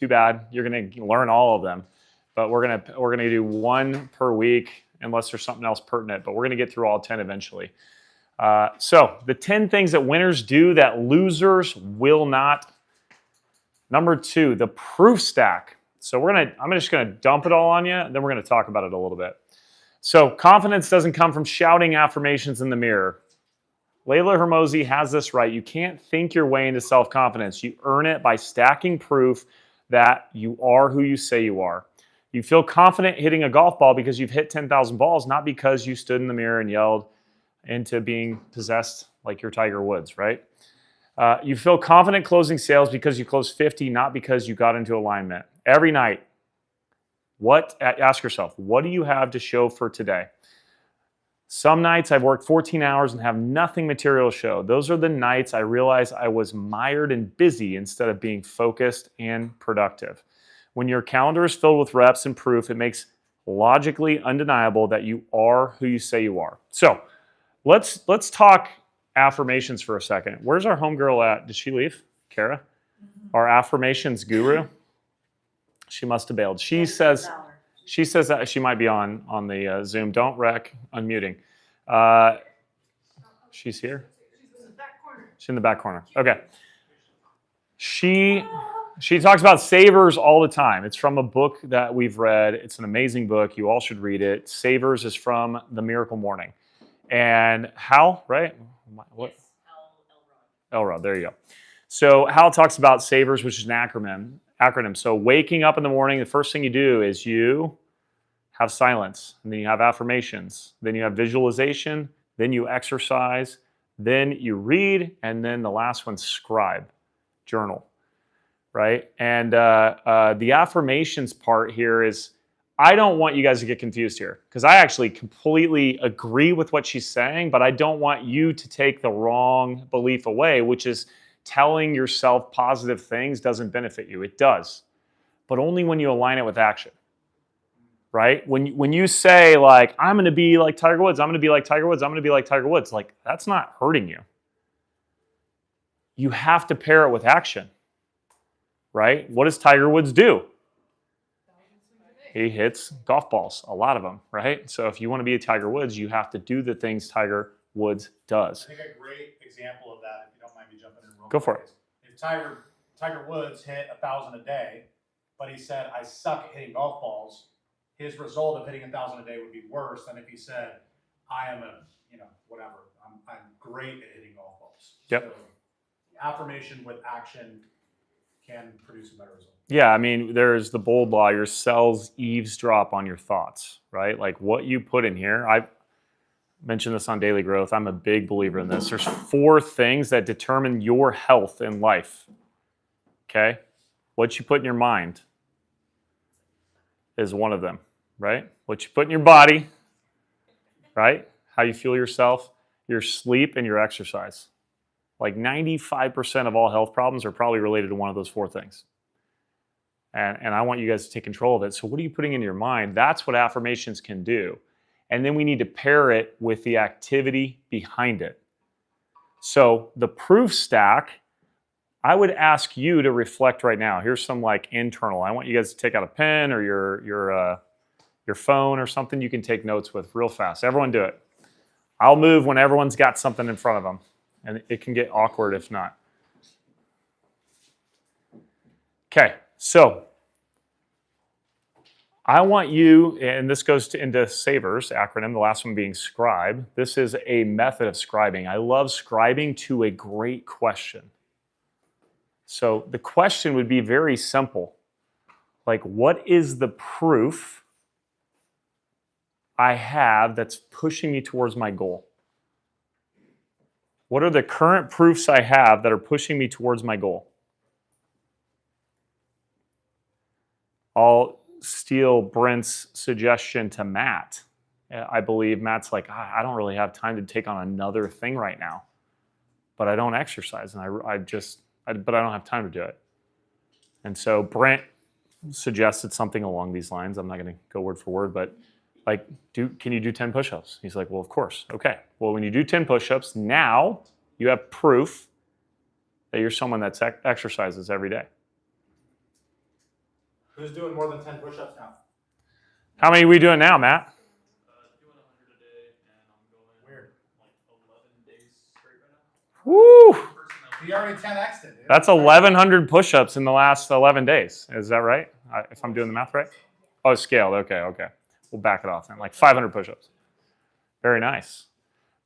too bad. You're going to learn all of them, but we're going to do one per week unless there's something else pertinent. But we're going to get through all 10 eventually. So the 10 things that winners do that losers will not. Number 2, the proof stack. So I'm just going to dump it all on you, and then we're going to talk about it a little bit. So confidence doesn't come from shouting affirmations in the mirror. Layla Hermosi has this right. You can't think your way into self-confidence. You earn it by stacking proof that you are who you say you are. You feel confident hitting a golf ball because you've hit 10,000 balls, not because you stood in the mirror and yelled into being possessed like you're Tiger Woods, right? You feel confident closing sales because you closed 50, not because you got into alignment. Every night, ask yourself, what do you have to show for today? Some nights I've worked 14 hours and have nothing material to show. Those are the nights I realize I was mired and busy instead of being focused and productive. When your calendar is filled with reps and proof, it makes logically undeniable that you are who you say you are. So let's talk affirmations for a second. Where's our homegirl at? Did she leave? Kara? Our affirmations guru? She must have bailed. She says that she might be on the Zoom. Don't wreck unmuting. She's here? She's in the back corner. She's in the back corner. Okay. She talks about savers all the time. It's from a book that we've read. It's an amazing book. You all should read it. Savers is from The Miracle Morning. And Hal, right? What? Yes, Elrod, there you go. So Hal talks about savers, which is an acronym. So waking up in the morning, the first thing you do is you have silence, and then you have affirmations, then you have visualization, then you exercise, then you read, and then the last one, scribe, journal, right? And the affirmations part here is, I don't want you guys to get confused here, because I actually completely agree with what she's saying, but I don't want you to take the wrong belief away, which is telling yourself positive things doesn't benefit you. It does, but only when you align it with action, right? When you say, like, I'm going to be like Tiger Woods, I'm going to be like Tiger Woods, I'm going to be like Tiger Woods, like, that's not hurting you. You have to pair it with action, right? What does Tiger Woods do? He hits golf balls, a lot of them, right? So if you want to be a Tiger Woods, you have to do the things Tiger Woods does. I think a great example of that, if you don't mind me jumping in real quick. Go for it. If Tiger Woods hit 1,000 a day, but he said, I suck at hitting golf balls, his result of hitting 1,000 a day would be worse than if he said, I am whatever. I'm great at hitting golf balls. Yep. So affirmation with action can produce a better result. Yeah, I mean, there's the bold law. Your cells eavesdrop on your thoughts, right? Like what you put in here. I mentioned this on Daily Growth. I'm a big believer in this. There's 4 things that determine your health in life, okay? What you put in your mind is one of them, right? What you put in your body, right? How you feel yourself, your sleep, and your exercise. Like 95% of all health problems are probably related to one of those 4 things. And I want you guys to take control of it. So what are you putting in your mind? That's what affirmations can do. And then we need to pair it with the activity behind it. So the proof stack, I would ask you to reflect right now. Here's some like internal. I want you guys to take out a pen or your phone or something you can take notes with real fast. Everyone do it. I'll move when everyone's got something in front of them. And it can get awkward if not. Okay, so I want you, and this goes into SAVERS acronym, the last one being scribe. This is a method of scribing. I love scribing to a great question. So the question would be very simple. Like, what is the proof I have that's pushing me towards my goal? What are the current proofs I have that are pushing me towards my goal? I'll steal Brent's suggestion to Matt. I believe Matt's like, I don't really have time to take on another thing right now, but I don't exercise, and but I don't have time to do it. And so Brent suggested something along these lines. I'm not going to go word for word, but like, can you do 10 push-ups? He's like, well, of course. Okay. Well, when you do 10 push-ups, now you have proof that you're someone that exercises every day. Who's doing more than 10 push-ups now? How many are we doing now, Matt? Doing 100 a day, and I'm going Weird. like 11 days straight right now. Woo! He already 10x'd it, dude. That's 1,100 push-ups in the last 11 days. Is that right? If I'm doing the math right? Oh, scaled. Okay. We'll back it off then. Like 500 push-ups. Very nice.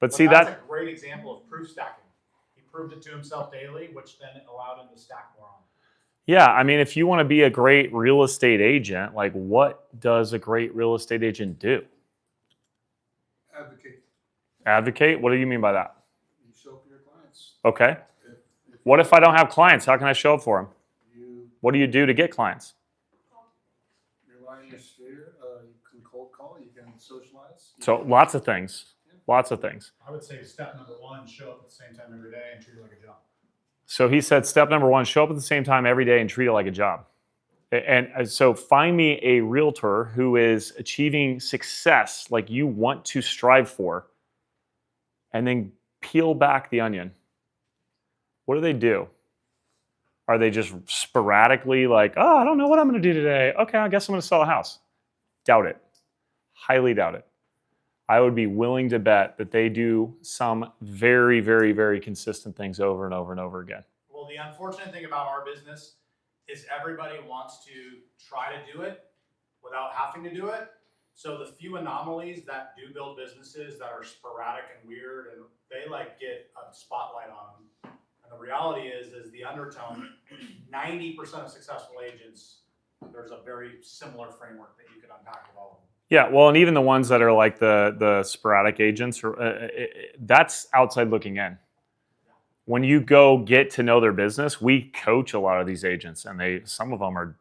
But see, that's that a great example of proof stacking. He proved it to himself daily, which then allowed him to stack more on. yeah, I mean, if you want to be a great real estate agent, like what does a great real estate agent do? Advocate. Advocate? What do you mean by that? You show up for your clients. Okay. If What if I don't have clients? How can I show up for them? you What do you do to get clients? rely on your sphere, you can cold call, you can socialize. So lots of things. Lots of things. I would say step number 1, show up at the same time every day and treat it like a job. So he said, step number 1, show up at the same time every day and treat it like a job. And so find me a realtor who is achieving success like you want to strive for, and then peel back the onion. What do? Are they just sporadically like, oh, I don't know what I'm going to do today. Okay, I guess I'm going to sell a house. Doubt it. Highly doubt it. I would be willing to bet that they do some very, very, very consistent things over and over and over again. Well, the unfortunate thing about our business is everybody wants to try to do it without having to do it. So the few anomalies that do build businesses that are sporadic and weird, and they like get a spotlight on them. And the reality is the undertone, 90% of successful agents, there's a very similar framework that you could unpack with all of them. Yeah, well, and even the ones that are like the sporadic agents, that's outside looking in. When you go get to know their business, we coach a lot of these agents, and some of them are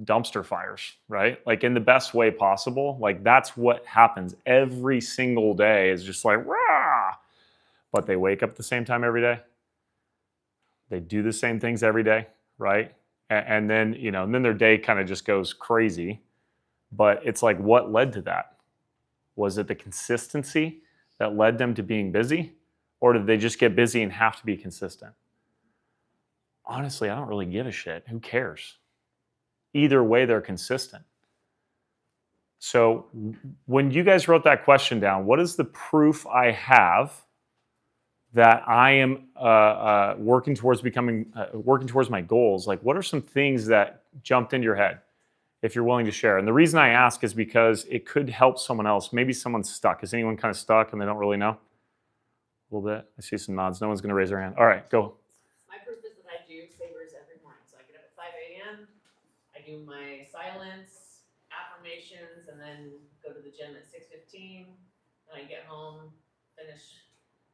dumpster fires, right? Like in the best way possible. Like that's what happens every single day is just like, rah! But they wake up at the same time every day. They do the same things every day, right? And then, and then their day kind of just goes crazy. But it's like, what led to that? Was it the consistency that led them to being busy? Or did they just get busy and have to be consistent? Honestly, I don't really give a shit. Who cares? Either way, they're consistent. So when you guys wrote that question down, what is the proof I have that I am working towards my goals? Like, what are some things that jumped into your head? If you're willing to share. And the reason I ask is because it could help someone else. Maybe someone's stuck. Is anyone kind of stuck and they don't really know? A little bit. I see some nods. No one's going to raise their hand. All right, go. My proof is that I do savers every morning. So I get up at 5 a.m., I do my silence, affirmations, and then go to the gym at 6:15. Then I get home, finish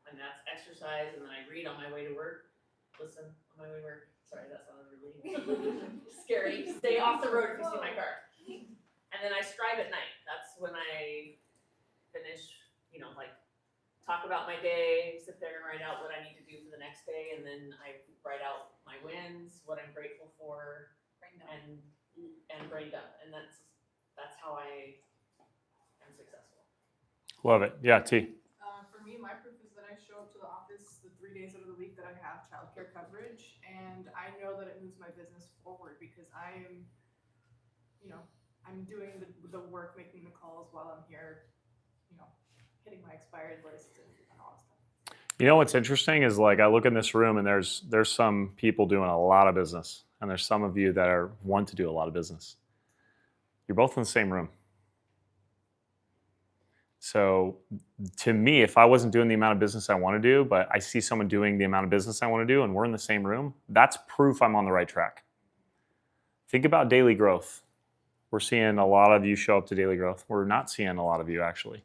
my math exercise, and then I read on my way to work. Listen on my way to work. Sorry, that sounded really scary. Stay off the road if you see my car. And then I scribe at night. That's when I finish, like talk about my day, sit there and write out what I need to do for the next day, and then I write out my wins, what I'm grateful for, and brain dump. And that's how I am successful. Love it. Yeah, T. For me, my proof is that I show up to the office the 3 days out of the week that I have childcare coverage, and I know that it moves my business forward because I am, I'm doing the work, making the calls while I'm here, hitting my expired list and all that stuff. You know what's interesting is like I look in this room and there's some people doing a lot of business, and there's some of you that want to do a lot of business. You're both in the same room. So to me, if I wasn't doing the amount of business I want to do, but I see someone doing the amount of business I want to do and we're in the same room, that's proof I'm on the right track. Think about daily growth. We're seeing a lot of you show up to daily growth. We're not seeing a lot of you actually.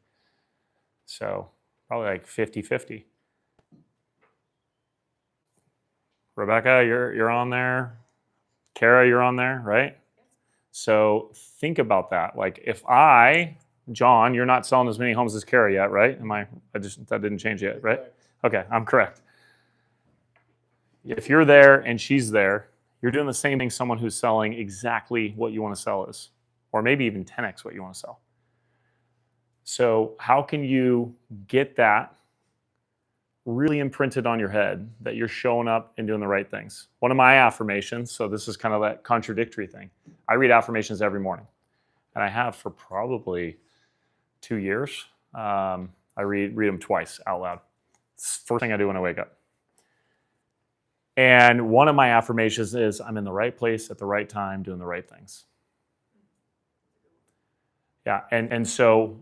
So probably like 50-50. Rebecca, you're on there. Kara, you're on there, right? So think about that. Like if John, you're not selling as many homes as Kara yet, right? That didn't change yet, right? Okay, I'm correct. If you're there and she's there, you're doing the same thing someone who's selling exactly what you want to sell is, or maybe even 10x what you want to sell. So how can you get that really imprinted on your head that you're showing up and doing the right things. One of my affirmations, so this is kind of that contradictory thing. I read affirmations every morning, and I have for probably 2 years. I read them twice out loud. It's the first thing I do when I wake up. And one of my affirmations is I'm in the right place at the right time doing the right things. Yeah, and so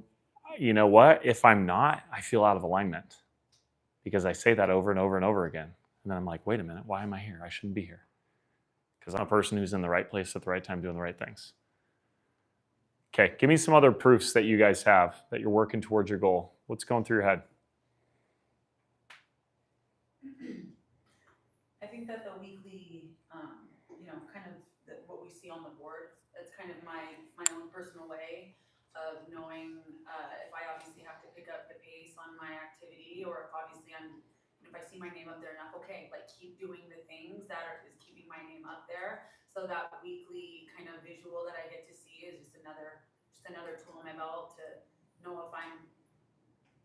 you know what? If I'm not, I feel out of alignment because I say that over and over and over again. And then I'm like, wait a minute, why am I here? I shouldn't be here. Because I'm a person who's in the right place at the right time doing the right things. Okay, give me some other proofs that you guys have that you're working towards your goal. What's going through your head? I think that the weekly, kind of what we see on the board, that's kind of my own personal way of knowing if I obviously have to pick up the pace on my activity, or if obviously if I see my name up there enough, okay, like keep doing the things that is keeping my name up there. So that weekly kind of visual that I get to see is just another tool in my belt to know if I'm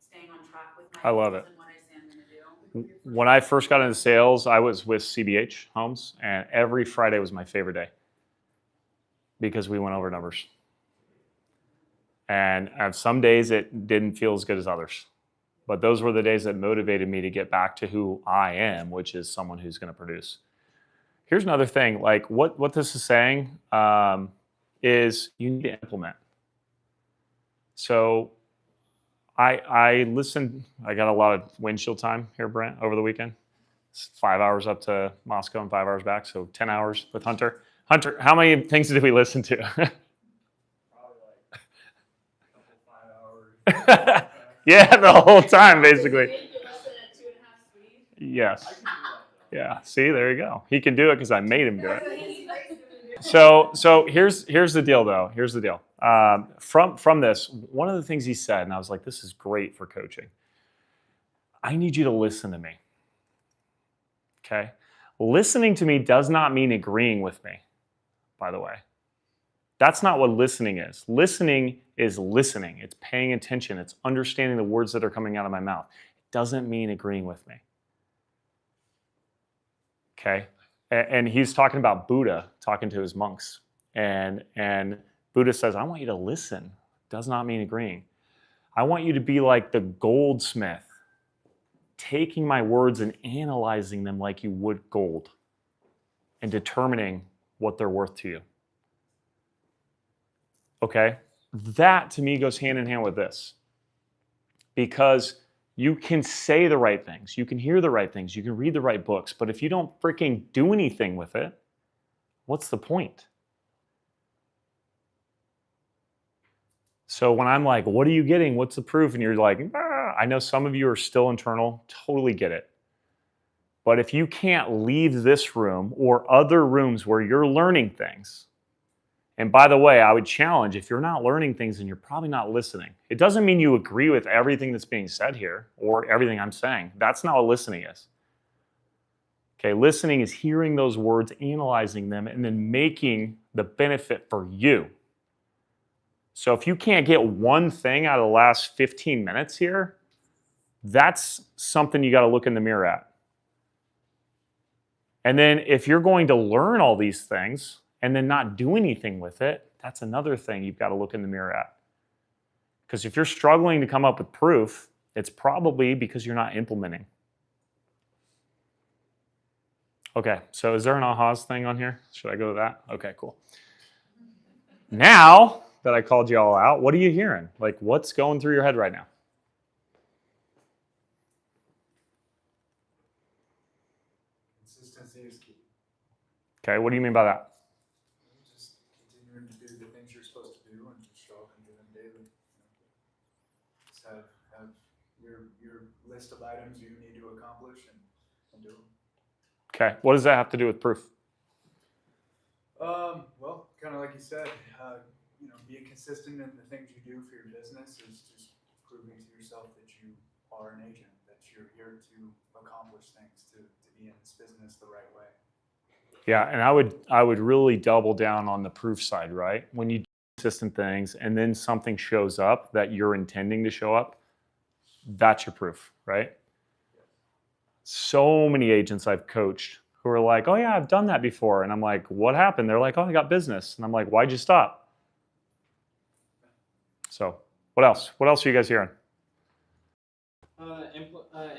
staying on track with my I love it. goals and what I say I'm going to do. When I first got into sales, I was with CBH Homes, and every Friday was my favorite day because we went over numbers. And some days it didn't feel as good as others. But those were the days that motivated me to get back to who I am, which is someone who's going to produce. Here's another thing, like what this is saying is you need to implement. So I listened, I got a lot of windshield time here, Brent, over the weekend. It's 5 hours up to Moscow and 5 hours back, so 10 hours with Hunter. Hunter, how many things did we listen to? Probably like a couple 5 hours. Yeah, the whole time, basically. Make your lesson at 2.5 speed. Yes. I can do that though. Yeah, see, there you go. He can do it because I made him do it. That's So here's the deal, though. Here's the deal. From this, one of the things he said, and I was like, this is great for coaching. I need you to listen to me. Okay? Listening to me does not mean agreeing with me, by the way. That's not what listening is. Listening is listening. It's paying attention. It's understanding the words that are coming out of my mouth. It doesn't mean agreeing with me. Okay? And he's talking about Buddha talking to his monks. And Buddha says, I want you to listen. Does not mean agreeing. I want you to be like the goldsmith, taking my words and analyzing them like you would gold and determining what they're worth to you. Okay? That to me goes hand in hand with this. Because you can say the right things, you can hear the right things, you can read the right books, but if you don't freaking do anything with it, what's the point? So when I'm like, what are you getting? What's the proof? And you're like, I know some of you are still internal, totally get it. But if you can't leave this room or other rooms where you're learning things, and by the way, I would challenge, if you're not learning things, then you're probably not listening. It doesn't mean you agree with everything that's being said here or everything I'm saying. That's not what listening is. Okay, listening is hearing those words, analyzing them, and then making the benefit for you. So if you can't get one thing out of the last 15 minutes here, that's something you got to look in the mirror at. And then if you're going to learn all these things and then not do anything with it, that's another thing you've got to look in the mirror at. Because if you're struggling to come up with proof, it's probably because you're not implementing. Okay, so is there an ahas thing on here? Should I go to that? Okay, cool. Now that I called you all out, what are you hearing? Like, what's going through your head right now? Consistency is key. Okay, what do you mean by that? Just continuing to do the things you're supposed to do and just show up and do them daily. Just have your list of items you need to accomplish and do them. Okay, what does that have to do with proof? Well, kind of like you said, being consistent in the things you do for your business is just proving to yourself that you are an agent, that you're here to accomplish things, to be in this business the right way. Yeah, and I would really double down on the proof side, right? When you do consistent things and then something shows up that you're intending to show up, that's your proof, right? So many agents I've coached who are like, oh yeah, I've done that before. And I'm like, what happened? They're like, oh, I got business. And I'm like, why'd you stop? So what else? What else are you guys hearing?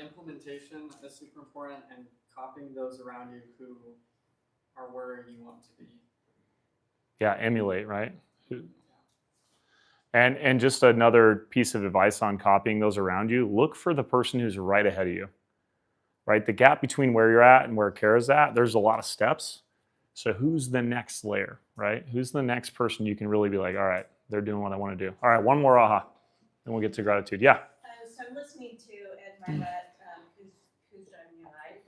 Implementation is super important, and copying those around you who are where you want to be. Yeah, emulate, right? And just another piece of advice on copying those around you, look for the person who's right ahead of you, right? The gap between where you're at and where Kara's at, there's a lot of steps. So who's the next layer, right? Who's the next person you can really be like, all right, they're doing what I want to do. All right, one more aha, then we'll get to gratitude. Yeah. So I'm listening to Ed Mylett, who's driving your life,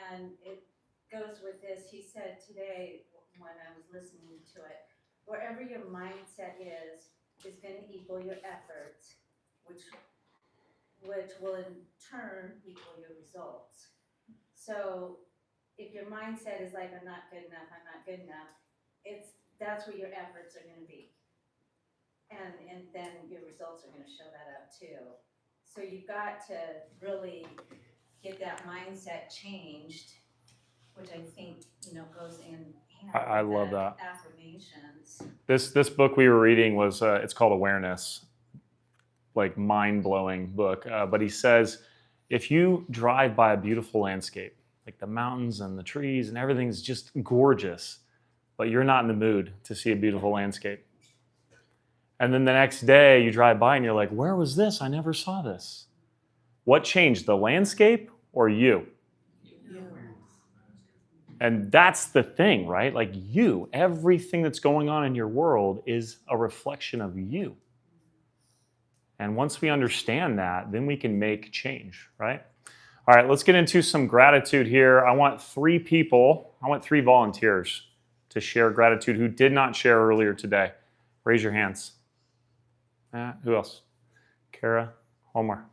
and it goes with this. He said today when I was listening to it, wherever your mindset is going to equal your efforts, which will in turn equal your results. So if your mindset is like, I'm not good enough, that's where your efforts are going to be. And then your results are going to show that up too. So you've got to really get that mindset changed, which I think, goes in hand I with love the that. affirmations. This book we were reading was, it's called Awareness, like mind-blowing book. But he says, if you drive by a beautiful landscape, like the mountains and the trees and everything's just gorgeous, but you're not in the mood to see a beautiful landscape. And then the next day you drive by and you're like, where was this? I never saw this. What changed, the landscape or you? And that's the thing, right? Like you, everything that's going on in your world is a reflection of you. And once we understand that, then we can make change, right? All right, let's get into some gratitude here. I want three volunteers to share gratitude who did not share earlier today. Raise your hands. Who else? Kara, Omar,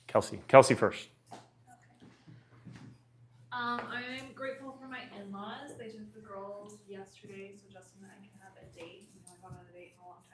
Kelsey. Kelsey first. I'm grateful for my in-laws. They took the girls yesterday, so Justin and I can have a date. I haven't gone on a date in a long time.